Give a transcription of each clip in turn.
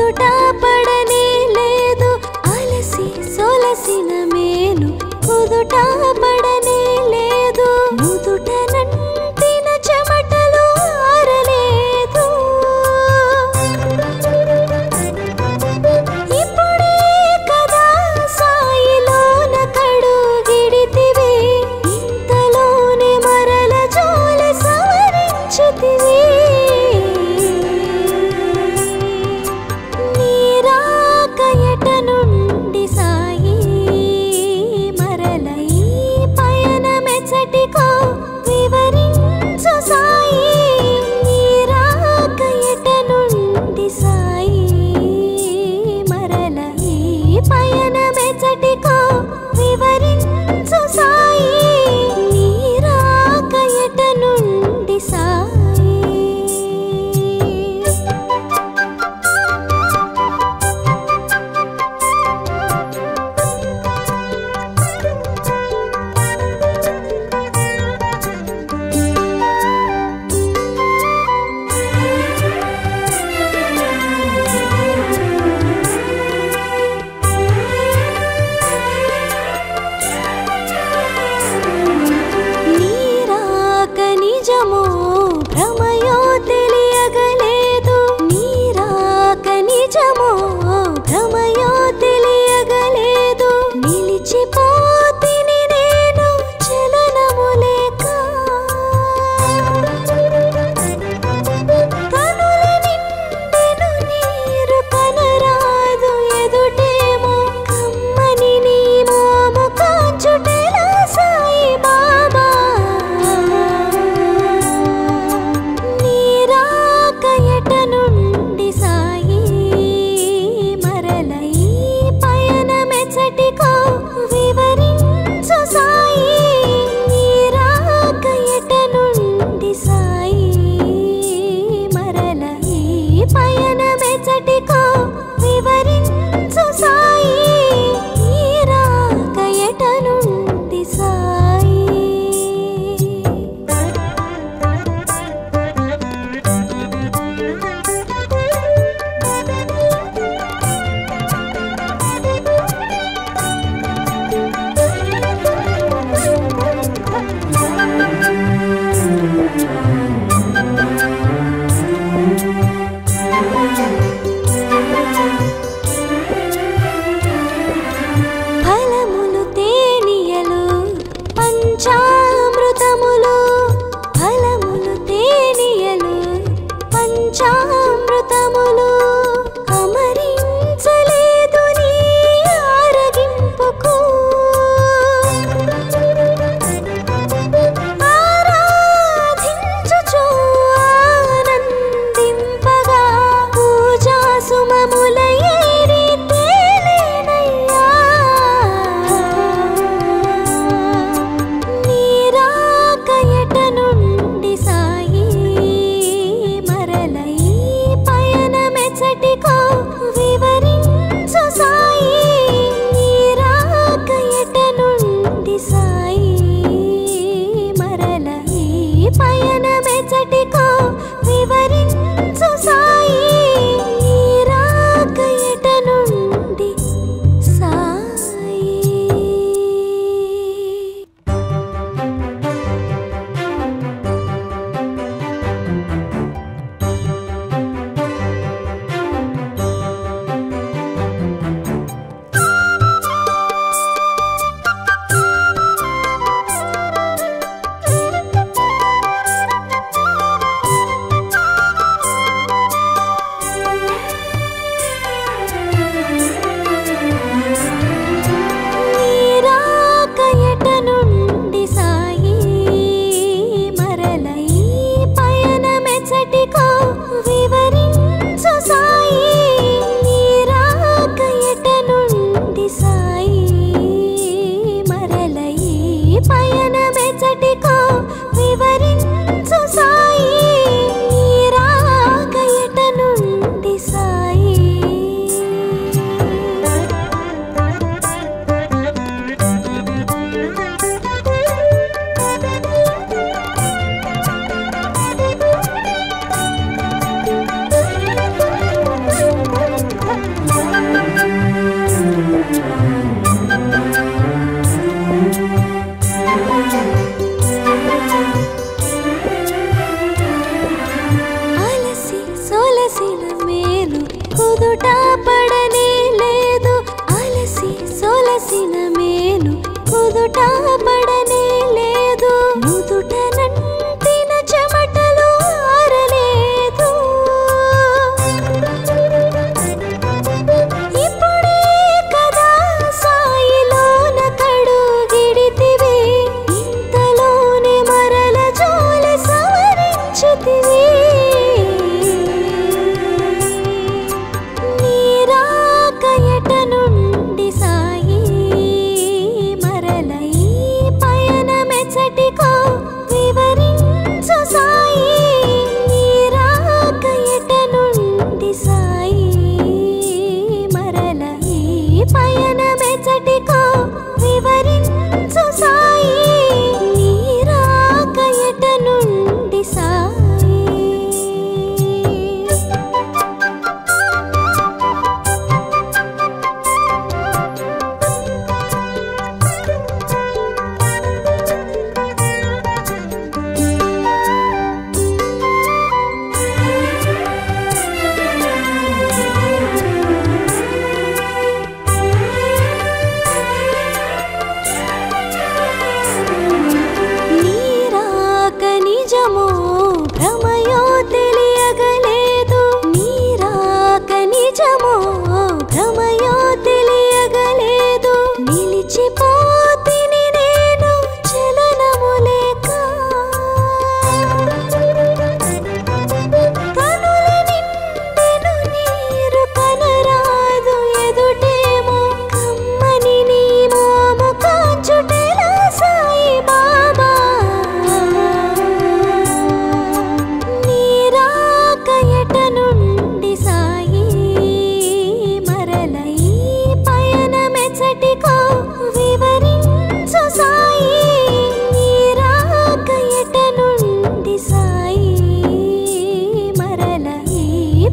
కుదుట పడనే లేదు అలసి సొలసిన మేను కుదుట పడనే లేదు నుదుట నంటిన చెమటలు ఆరలేదు ఇప్పుడే కదా సాయిలోన కడుగిడితివి ఇంతలోనే మరల జోలి సవరించితివి ఈ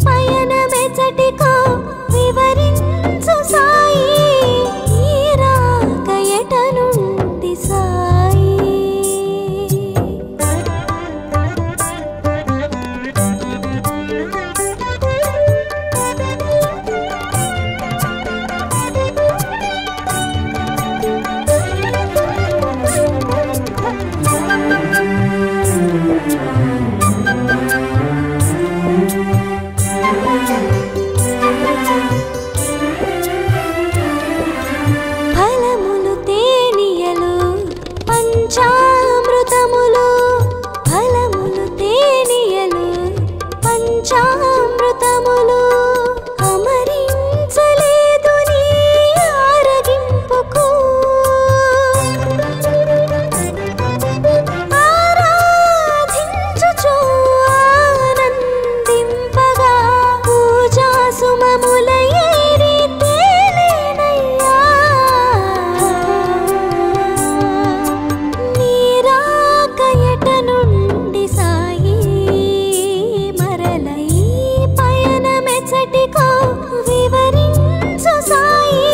పయనమెచ్చటికో వివరించు సాయి ఈ రాక ఎట నుండి సాయి ఫలములు తేనియలు పంచామృతములు ఫలములు తేనియలు పంచామృతములు అమరించలేదు నీ ఆరగింపుకు ఆరాధించుచు ఆనందింపగా పూజా సుమముల ఏరి తేలేనయ్యా నీ రాక ఎట నుండి సాయి మరల ఈ పయనమెచ్చటికో వివరించు సాయి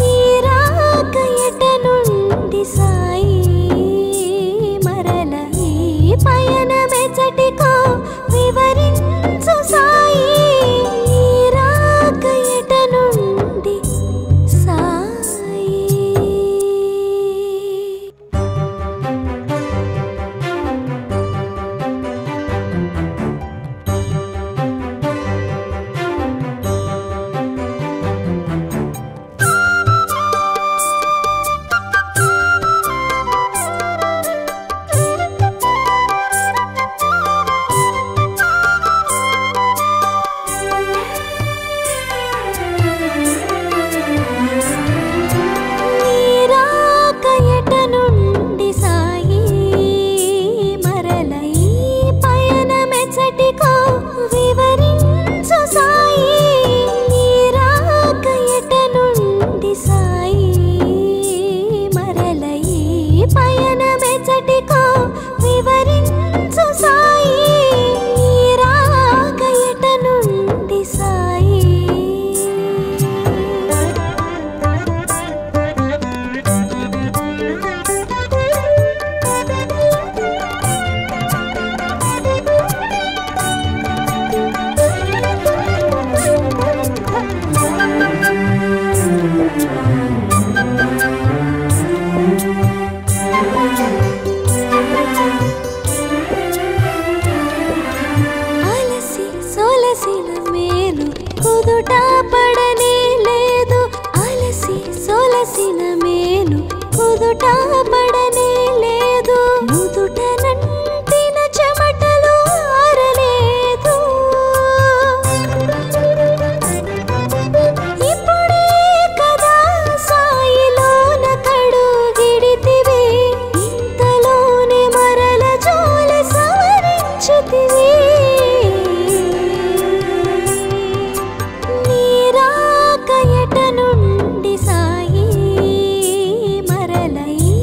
నీ రాక ఎట నుండి సాయి మరల ఈ పయనమెచ్చటికో వివరించు సాయి నీ రాక ఎట నుండి సాయి నీ రాక ఎట నుండి సాయి మరల ఈ పయనమెచ్చటికో వివరించు సాయి నీ రాక ఎట నుండి సాయి మరల ఈ పయనమెచ్చటికో వివరించు సాయి నీ రాక ఎట నుండి సాయి అలసి సొలసిన మేలు కుదుట పడనే లేదు అలసి సొలసిన మేలు కుదుట పడనే లేదు నుదుట నంటిన చెమటలు ఆరలేదు ఇప్పుడే కదా సాయిలోన కడుగిడితివి ఇంతలోనే మరల జోలి సవరించితివి నీ రాక ఎట నుండి సాయి మరల ఈ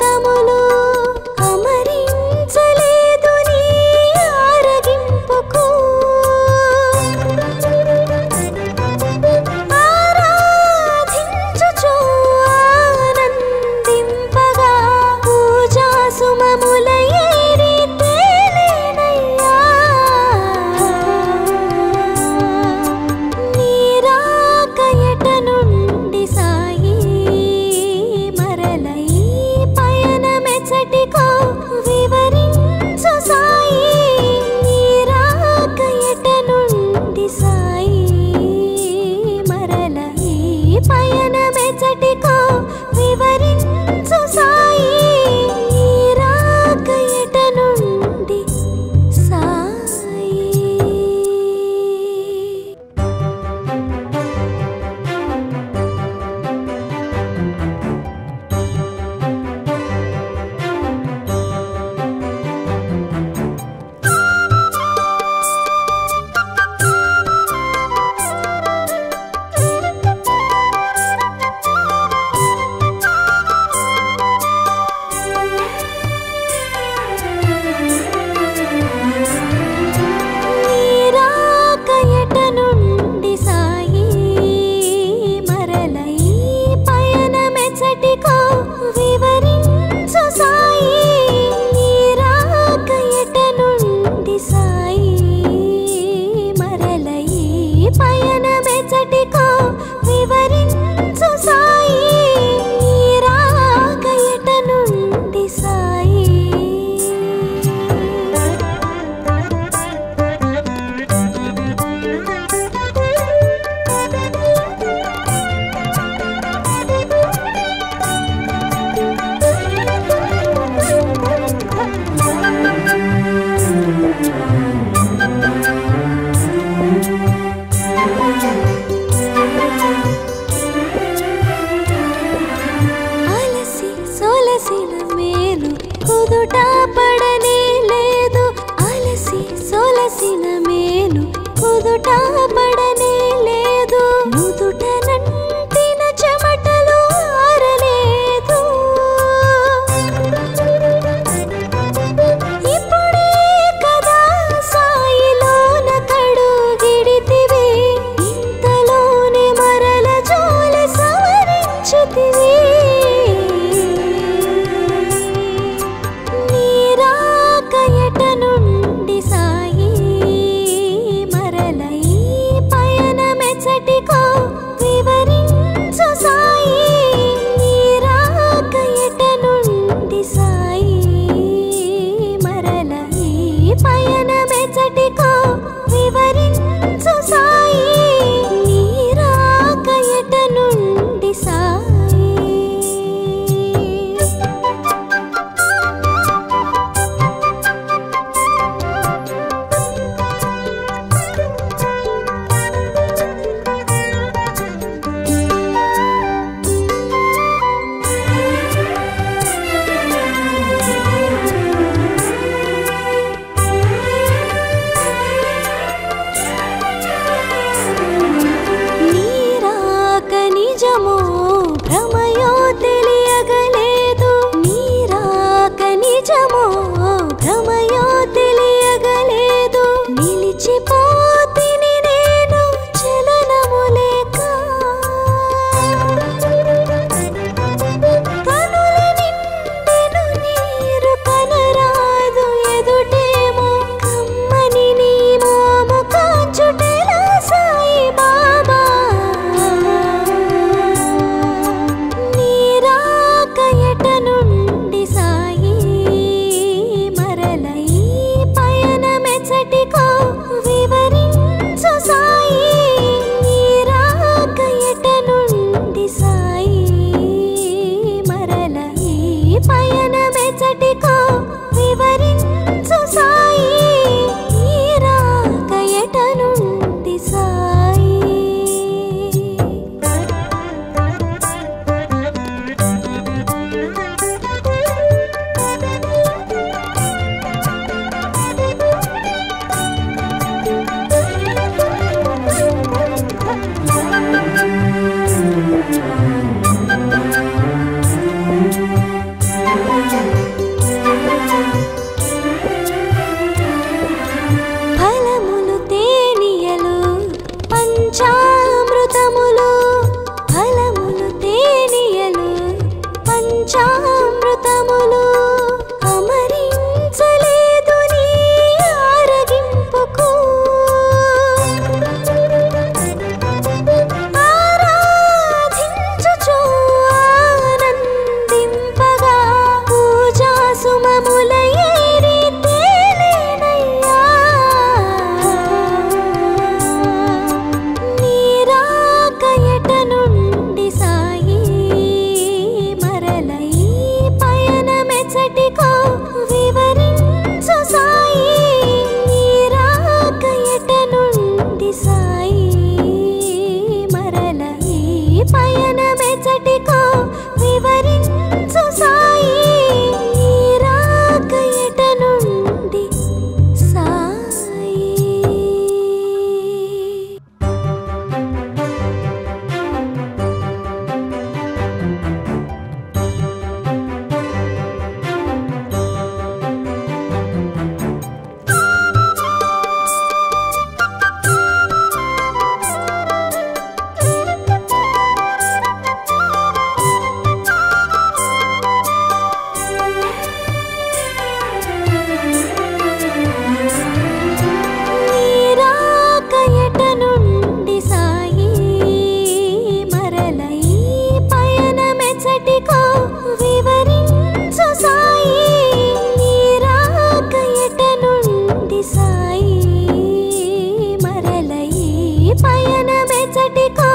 అమృతములు అమరించలేదు నీ ఆరగింపుకు ఆరాధించుచు ఆనందింపగా పూజా సుమముల ఏరి తేలేనయ్యా నీ రాక ఎట నుండి సాయి మరల ఈ పయనమెచ్చటికో వివరించు సాయి నీ రాక ఎట నుండి సాయి మరల ఈ పయనమెచ్చటికో వివరించు సాయి నీ రాక ఎట నుండి సాయి నీ రాక ఎట నుండి సాయి మరల ఈ పయనమెచ్చటికో వివరించు సాయి నీ రాక ఎట నుండి సాయి మరల ఈ పయనమెచ్చటికో వివరించు సాయి నీ రాక ఎట నుండి సాయి అలసి సొలసిన మేలు కుదుట పడనే లేదు అలసి సొలసిన మేలు కుదుట పడనే లేదు నుదుట నంటిన చెమటలు ఆరలేదు ఇప్పుడే కదా సాయిలోన కడుగిడితివి ఇంతలోనే మరల జోలి సవరించితివి నీ రాక ఎట నుండి సాయి మరల ఈ పయనమెచ్చటికో వివరించు సాయి నీ రాక ఎట నుండి సాయి మరల ఈ పయనమెచ్చటికో వివరించు సాయి నీ రాక ఎట నుండి సాయి నీ రాక నిజమో భ్రమయో తెలియగలేదు నీ రాక నిజమో భ్రమయో తెలియగలేదు నిలిచిపోతిని నేను చలనము లేక కనుల నిండెను నీరు కనరాదు ఎదుటేమో కమ్మని నీ మోము కాచుటెలా సాయి బాబా నీ రాక ఎట నుండి సాయి మరల ఈ పయనమెచ్చటికో వివరించు సాయి నీ రాక ఎట నుండి సాయి మరల ఈ పయనమెచ్చటికో వివరించు సాయి నీ రాక ఎట నుండి సాయి పంచామృతములు అమరించలేదు నీ ఆరగింపుకు ఆరాధించుచు ఆనందింపగా పూజా సుమముల ఏరి తేలేనయ్యా నీరాక ఎట నుండి సాయి మరల ఈ పయనమెచ్చటికో వివరించు సాయి నీరాక ఎట నుండి సాయి మరల ఈ పయనమెచ్చటికో వివరించు సాయి నీరాక ఎట నుండి సాయి నీరాక ఎట నుండి సాయి మరల ఈ పయనమెచ్చటికో వివరించు సాయి నీరాక ఎట నుండి సాయి మరల ఈ పయనమెచ్చటికో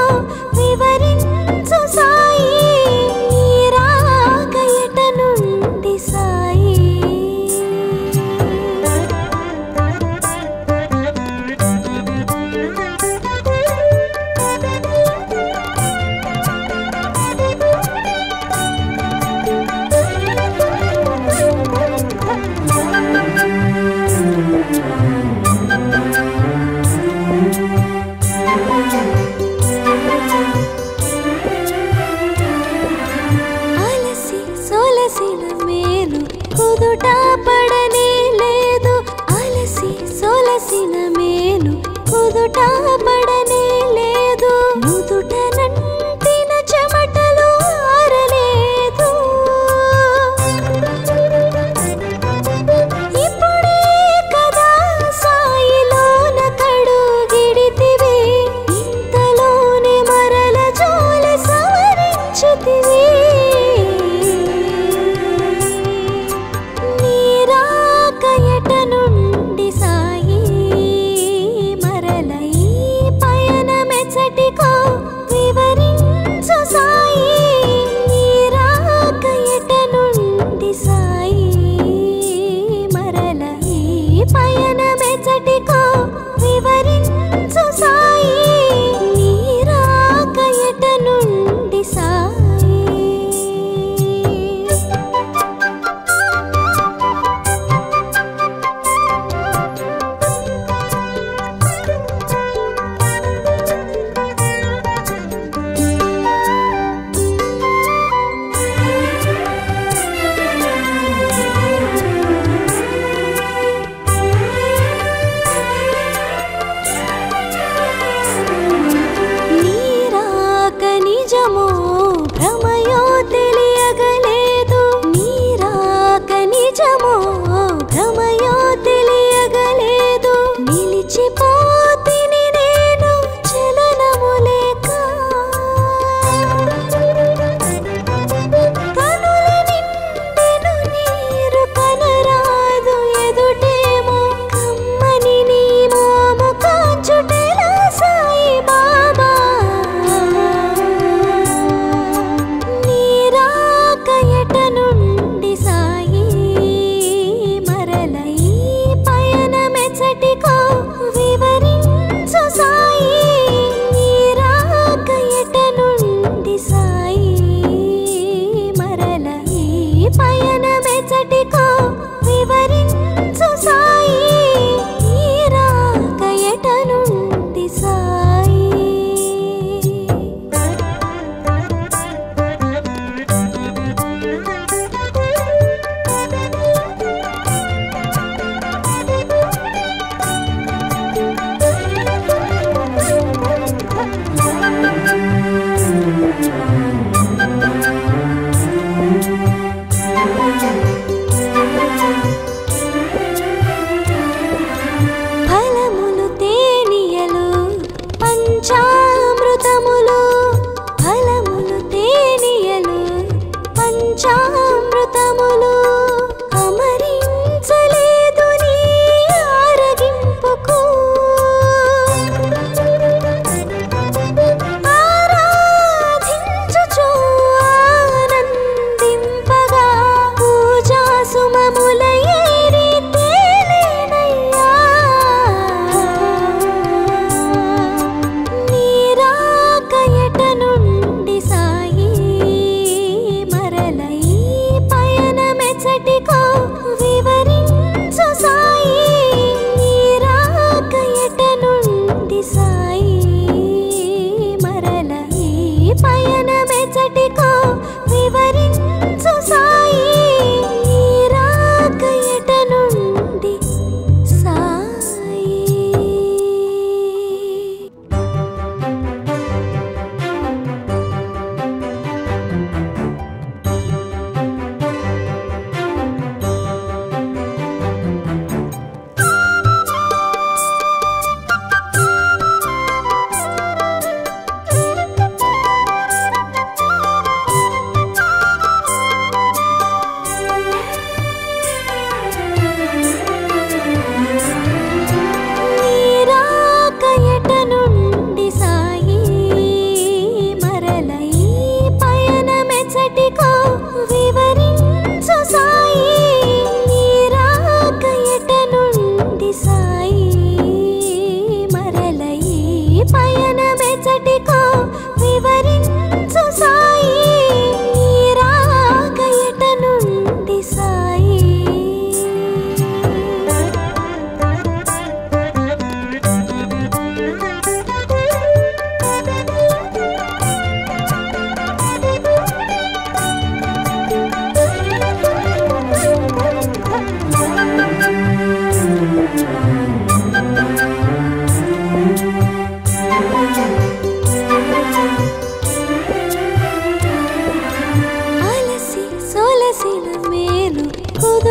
వివరించు సాయి నీరాక ఎట నుండి సాయి అలసి సొలసిన మేలు కుదుట పడనే లేదు అలసి సొలసిన మేలు కుదుట పడనే లేదు నుదుట నంటిన చెమటలు ఆరలేదు ఇప్పుడే కదా సాయిలోన కడుగిడితివి ఇంతలోనే మరల జోలి సవరించితివి నీరాక ఎట నుండి సాయి మరల ఈ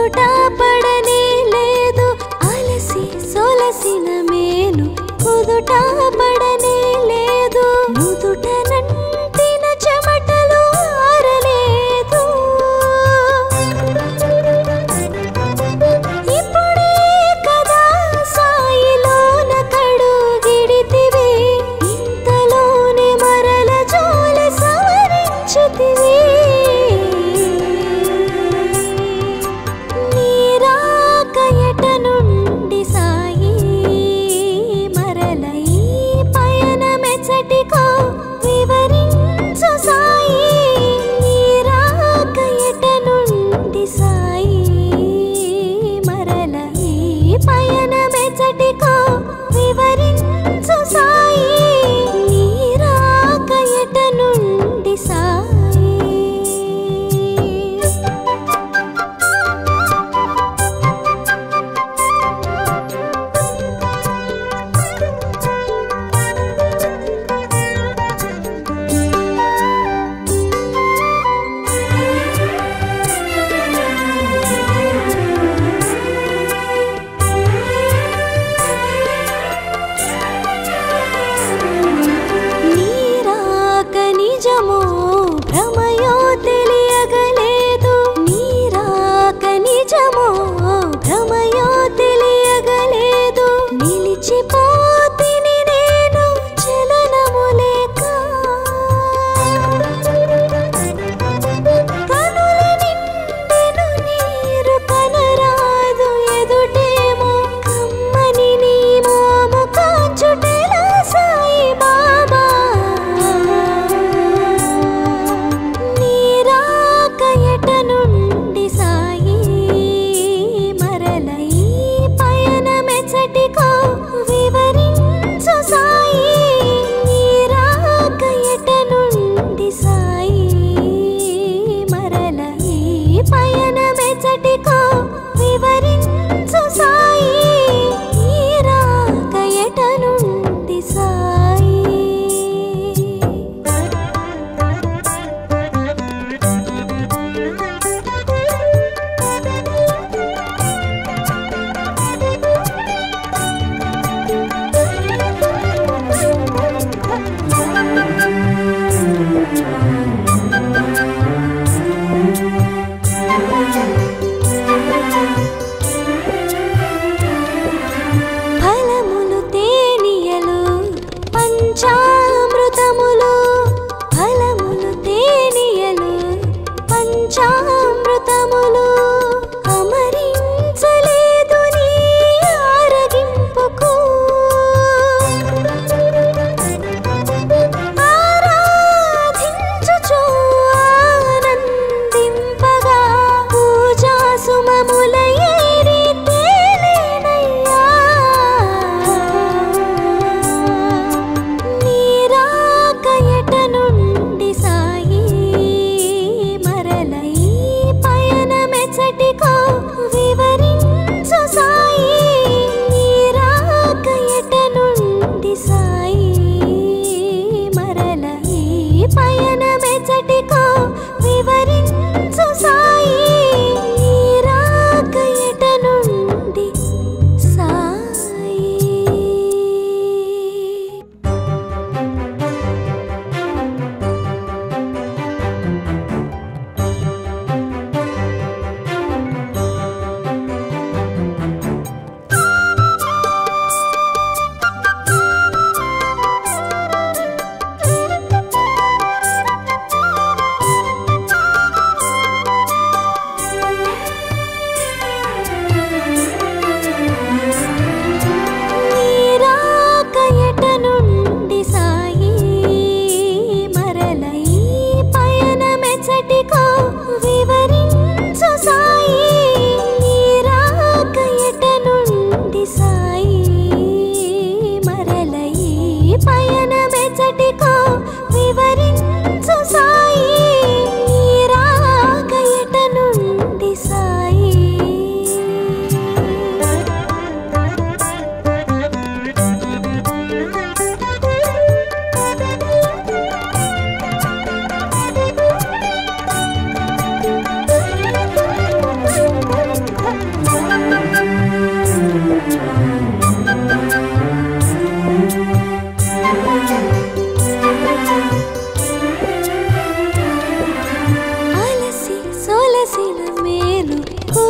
కుదుట పడనే లేదు అలసి సొలసిన మేను కుదుట పడనే లేదు నుదుట నంటిన చెమటలు ఆరలేదు ఇప్పుడే కదా సాయిలోన కడుగిడితివి ఇంతలోనే మరల జోలి సవరించితివి నీరాకయట నుండి సాయి మరల ఈ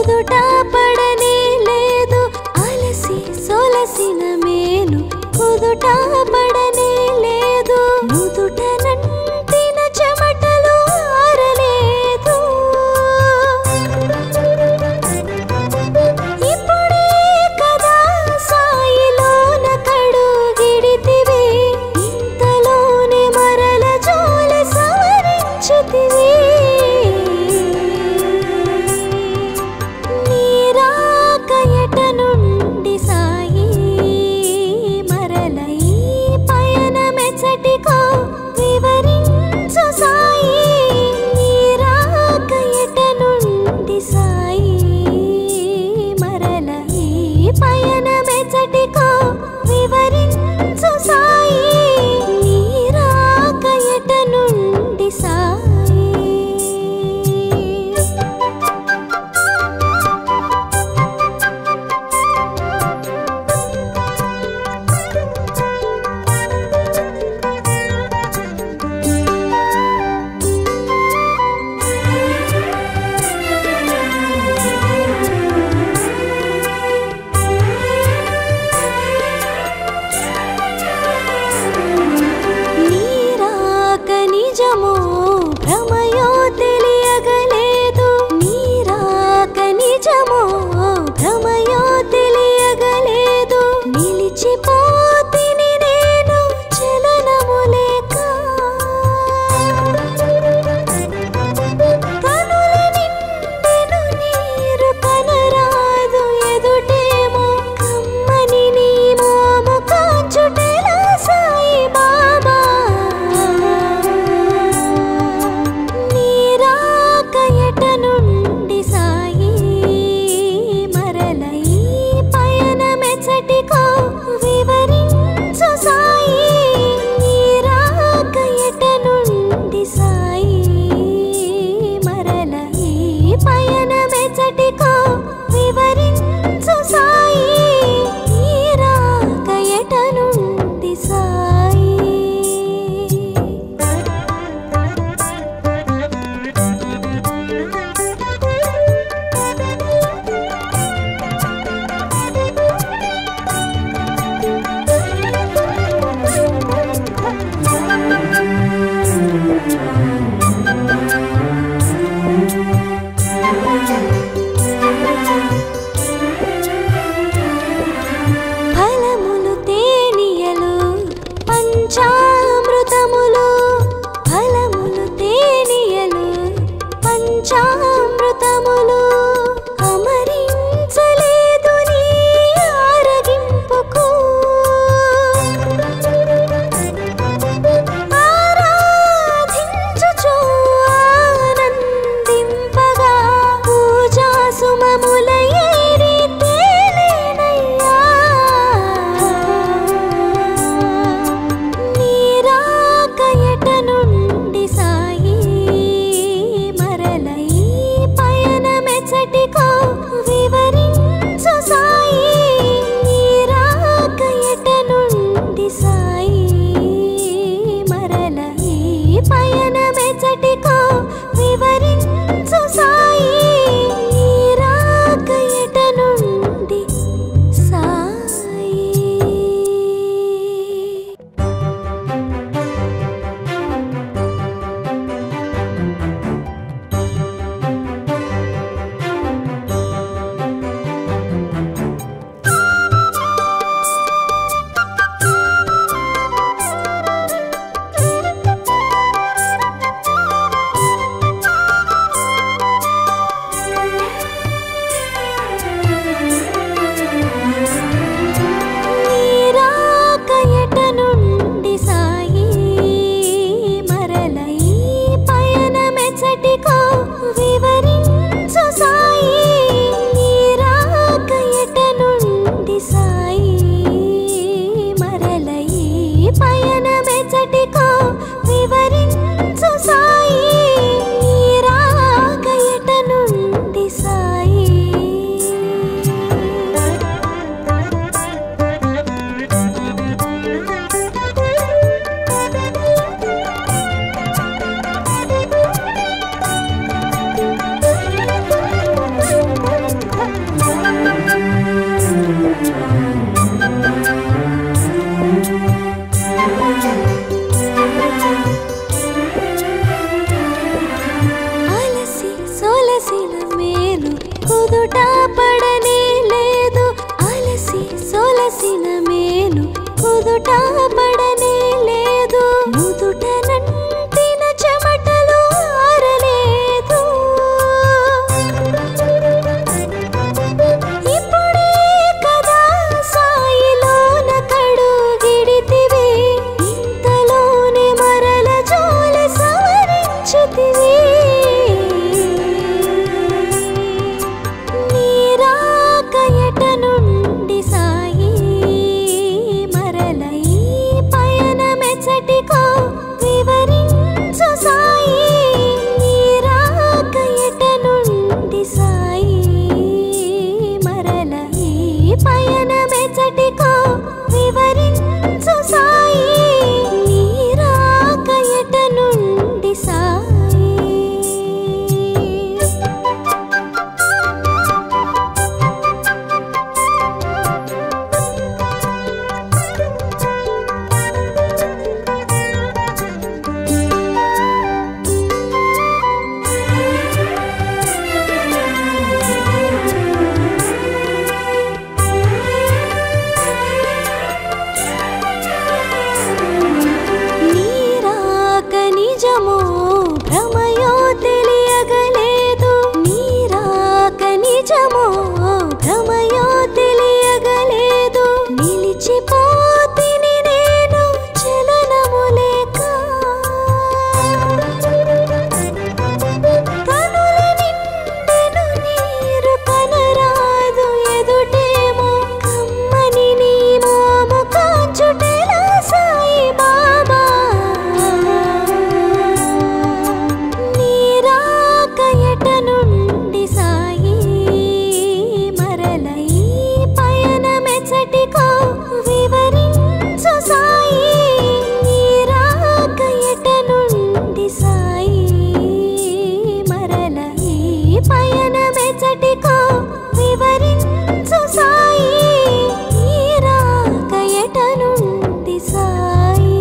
కుదుట పడనే లేదు అలసి సొలసిన మేను కుదుట పడనే లేదు నుదుట నంటిన చెమటలు ఆరలేదు ఇప్పుడే కదా సాయిలోన కడుగిడితివి ఇంతలోనే మరల జోలి సవరించితివి నీరాక ఎట నుండి సాయి మరల ఈ నిజమో భ్రమయో తెలియగలేదు నిలిచిపోతిని నేను చలనము లేక కనుల నిండెను నీరు కనరాదు ఎదుటేమో కమ్మని నీ మోము కాచుటెలా సాయి బాబా నీరాక ఎట నుండి సాయి మరల ఈ పయనమెచ్చటికో వివరించు సాయి నీరాక ఎట నుండి సాయి మరల ఈ పయనమెచ్చటికో వివరించు సాయి నీరాక ఎట నుండి సాయి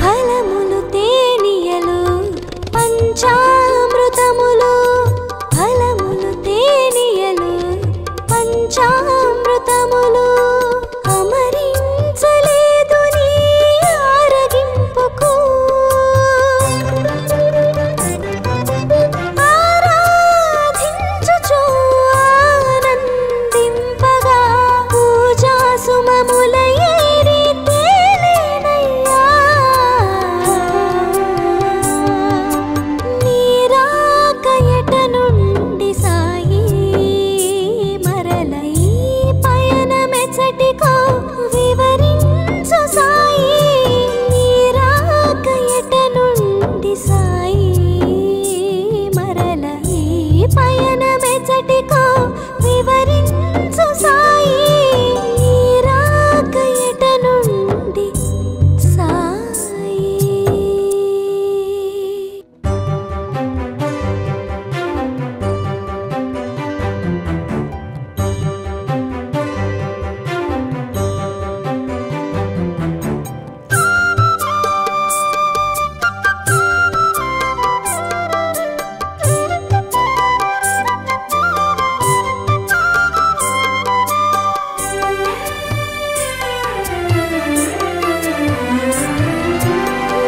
ఫలములు తేనియలు పంచామృతములు ఫలములు తేనియలు పంచామృతములు అమరించలేదు నీ ఆరగింపుకు ఆరాధించుచు ఆనందింపగా పూజా సుమముల ఏరి తేలేనయ్యా నీరాక ఎట నుండి సాయి మరల ఈ పయనమెచ్చటికో వివరించు సాయి నీరాక ఎట నుండి సాయి మరల ఈ పయనమెచ్చటికో వివరించు సాయి నీరాక ఎట నుండి సాయి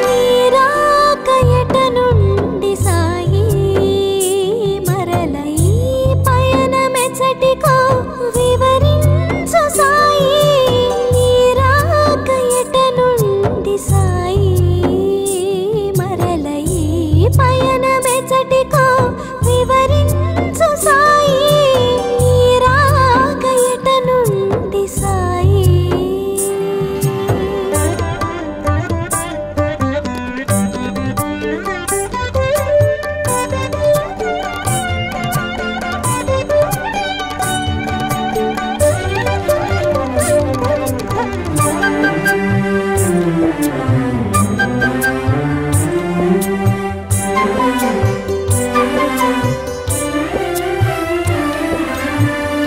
నీరాక ఎట నుండి సాయి మరల ఈ పయనమెచ్చటికో వివరించు సాయి నీరాక ఎట నుండి సాయి మరల ఈ పయనమెచ్చటికో వివరించు సాయి నీరాక ఎట నుండి సాయి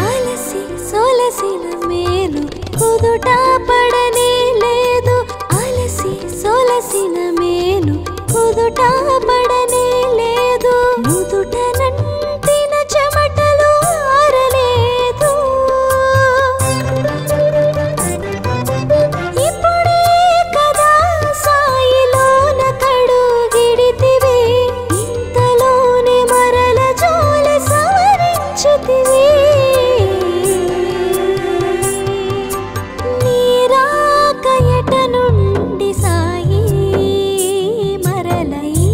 అలసి సొలసిన మేలు కుదుట పడనే లేదు అలసి సొలసిన మేలు కుదుట పడనే లేదు నుదుట నంటిన చెమటలు ఆరలేదు ఇప్పుడే కదా సాయిలోన కడుగిడితివి ఇంతలోనే మరల జోలి సవరించితివి నీరాక ఎట నుండి సాయి మరల ఈ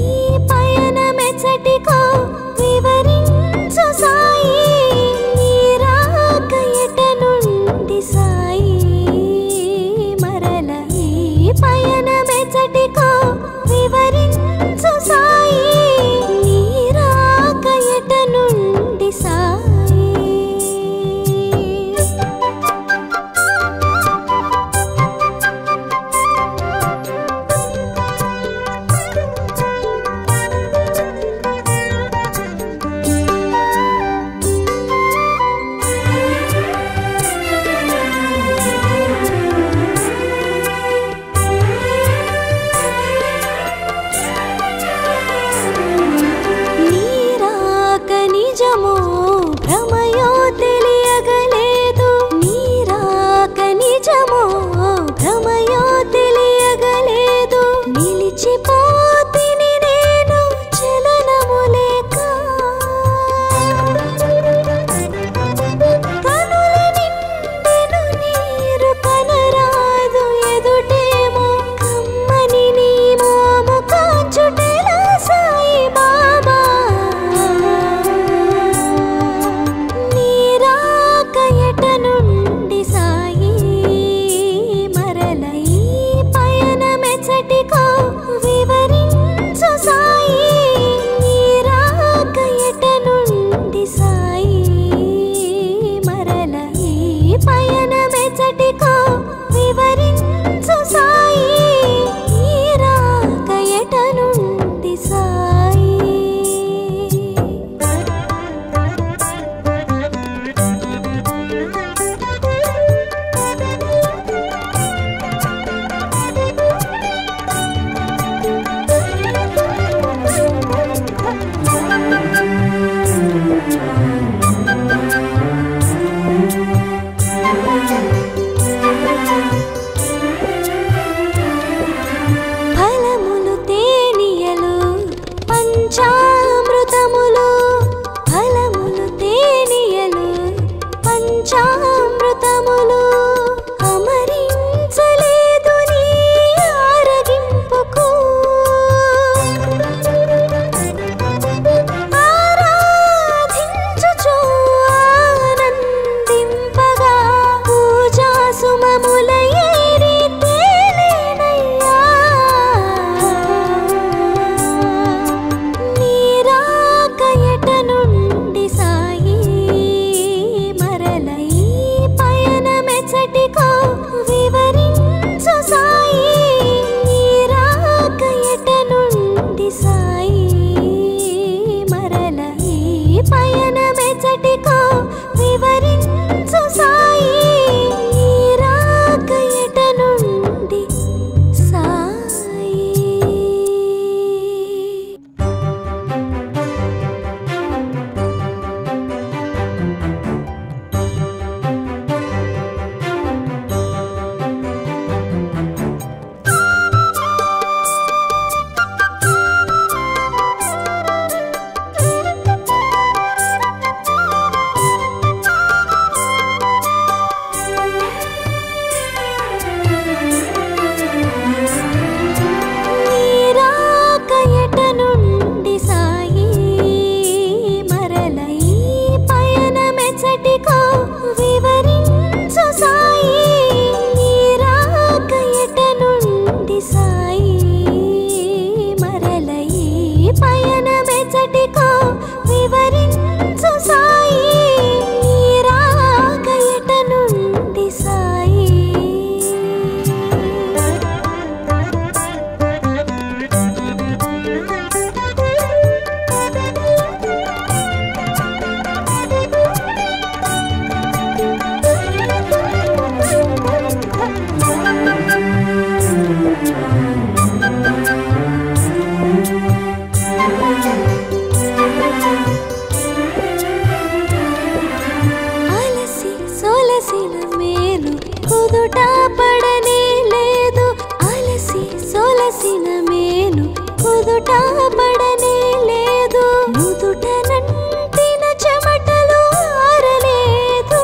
కుదుట పడనే లేదు అలసి సొలసిన మేను కుదుట పడనే లేదు నుదుట నంటిన చెమటలు ఆరలేదు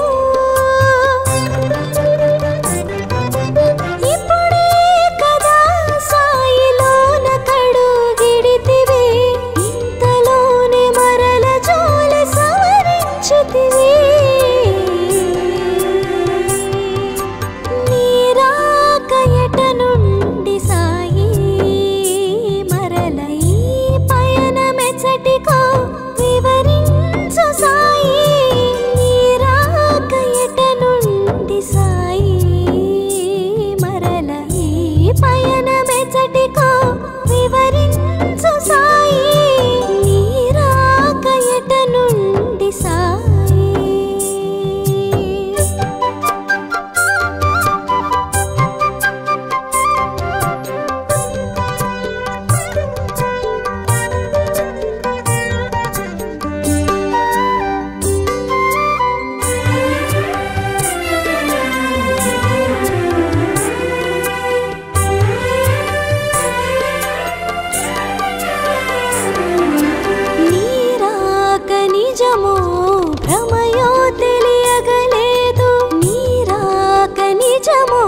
ఇప్పుడే కదా సాయిలోన కడుగిడితివి ఇంతలోనే మరల జోలి సవరించితివి భ్రమయో తెలియగలేదు నీరాక నిజమో